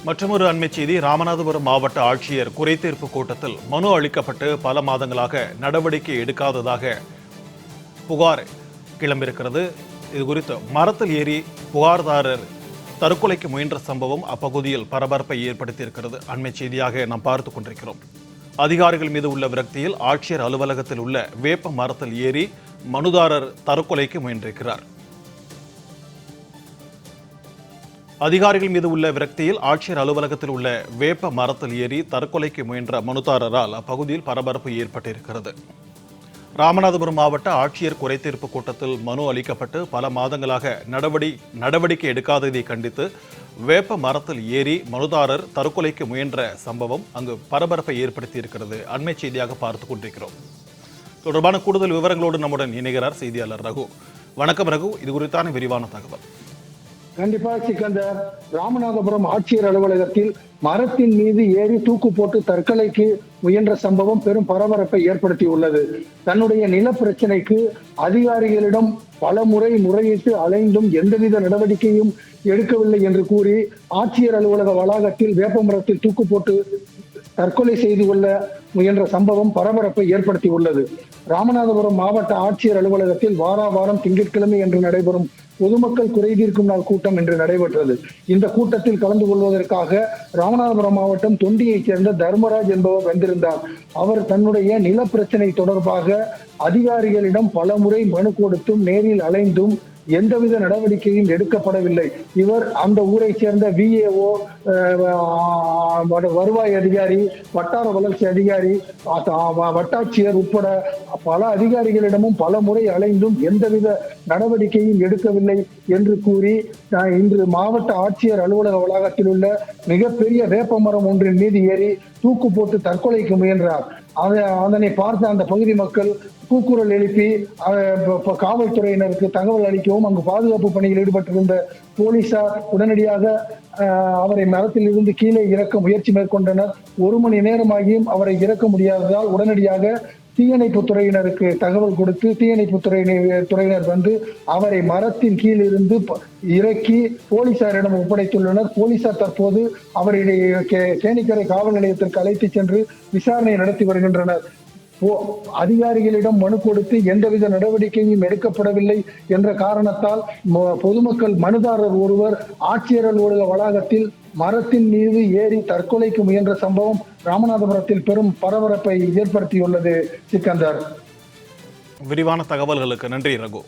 மற்றொரு அண்மை செய்தி. ராமநாதபுரம் மாவட்ட ஆட்சியர் குறைதீர்ப்பு கூட்டத்தில் மனு அளிக்கப்பட்டு பல மாதங்களாக நடவடிக்கை எடுக்காததாக புகார் கிளம்பியிருக்கிறது. இது குறித்து மரத்தில் ஏறி புகார்தாரர் தற்கொலைக்கு முயன்ற சம்பவம் அப்பகுதியில் பரபரப்பை ஏற்படுத்தியிருக்கிறது. அண்மை செய்தியாக நாம் பார்த்துக் கொண்டிருக்கிறோம். அதிகாரிகள் மீது உள்ள விரக்தியில் ஆட்சியர் அலுவலகத்தில் உள்ள வேப்ப மரத்தில் ஏறி மனுதாரர் தற்கொலைக்கு முயன்றிருக்கிறார். அதிகாரிகள் மீது உள்ள விரக்தியில் ஆட்சியர் அலுவலகத்தில் உள்ள வேப்ப மரத்தில் ஏறி தற்கொலைக்கு முயன்ற மனுதாரரால் அப்பகுதியில் பரபரப்பு ஏற்பட்டிருக்கிறது. ராமநாதபுரம் மாவட்ட ஆட்சியர் குறைதீர்ப்பு கூட்டத்தில் மனு அளிக்கப்பட்டு பல மாதங்களாக நடவடிக்கை எடுக்காததை கண்டித்து வேப்ப மரத்தில் ஏறி மனுதாரர் தற்கொலைக்கு முயன்ற சம்பவம் அங்கு பரபரப்பை ஏற்படுத்தியிருக்கிறது. அண்மை செய்தியாக பார்த்துக் கொண்டிருக்கிறோம். தொடர்பான கூடுதல் விவரங்களோடு நம்முடன் இணைகிறார் செய்தியாளர் ரகு. வணக்கம் ரகு, இது குறித்தான விரிவான தகவல். கண்டிப்பா சிக்கந்தர், ராமநாதபுரம் ஆட்சியர் அலுவலகத்தில் மரத்தின் மீது ஏறி தூக்கு போட்டு தற்கொலைக்கு முயன்ற சம்பவம் பெரும் பரபரப்பை ஏற்படுத்தியுள்ளது. தன்னுடைய நில பிரச்சனைக்கு அதிகாரிகளிடம் பல முறை முறையிட்டு அலைந்தும் எந்தவித நடவடிக்கையும் எடுக்கவில்லை என்று கூறி ஆட்சியர் அலுவலக வளாகத்தில் வேப்பமரத்தில் தூக்கு போட்டு தற்கொலை செய்து கொள்ள முயன்ற சம்பவம் பரபரப்பை ஏற்படுத்தியுள்ளது. ராமநாதபுரம் மாவட்ட ஆட்சியர் அலுவலகத்தில் வாரம் திங்கட்கிழமை என்று நடைபெறும் பொதுமக்கள் குறைதீர்க்கும் நாள் கூட்டம் இன்று நடைபெற்றது. இந்த கூட்டத்தில் கலந்து கொள்வதற்காக ராமநாதபுரம் மாவட்டம் தொண்டியைச் சேர்ந்த தர்மராஜ் என்பவர் வந்திருந்தார். அவர் தன்னுடைய நில பிரச்சனை தொடர்பாக அதிகாரிகளிடம் பல முறை மனு கொடுத்தும் நேரில் அலைந்தும் எந்தவித நடவடிக்கையும் எடுக்கப்படவில்லை. இவர் அந்த ஊரை சேர்ந்த VAO, வருவாய் அதிகாரி, வட்டார வளர்ச்சி அதிகாரி, வட்டாட்சியர் உட்பட பல அதிகாரிகளிடமும் பல முறை அலைந்தும் எந்தவித நடவடிக்கையும் எடுக்கவில்லை என்று கூறி இன்று மாவட்ட ஆட்சியர் அலுவலக வளாகத்தில் உள்ள மிகப்பெரிய வேப்பமரம் ஒன்றின் மீது ஏறி தூக்கு போட்டு தற்கொலைக்கு முயன்றார். அதனை பார்த்த அந்த பகுதி மக்கள் கூக்குரல் எழுப்பி காவல்துறையினருக்கு தகவல் அளிக்கவும் அங்கு பாதுகாப்பு பணியில் ஈடுபட்டிருந்த போலீசார் உடனடியாக அவரை மரத்தில் இருந்து கீழே இறக்க முயற்சி மேற்கொண்டனர். 1 மணி நேரமாகியும் அவரை இறக்க முடியாததால் உடனடியாக தீயணைப்பு துறையினருக்கு தகவல் கொடுத்து தீயணைப்பு துறையினர் வந்து அவரை மரத்தின் கீழ் இருந்து இறக்கி போலீசாரிடம் ஒப்படைத்துள்ளனர். போலீசார் தற்போது அவரை கேணிக்கரை காவல் நிலையத்திற்கு அழைத்து சென்று விசாரணை நடத்தி வருகின்றனர். அதிகாரிகளிடம் மனு கொடுத்து எந்தவித நடவடிக்கையும் எடுக்கப்படவில்லை என்ற காரணத்தால் பொதுமக்கள் மனுதாரர் ஒருவர் ஆட்சியர் அலுவலக வளாகத்தில் மரத்தின் மீது ஏறி தற்கொலைக்கு முயன்ற சம்பவம் ராமநாதபுரத்தில் பெரும் பரபரப்பை ஏற்படுத்தியுள்ளது. சிக்கந்தர், விரிவான தகவல்களுக்கு நன்றி ரகு.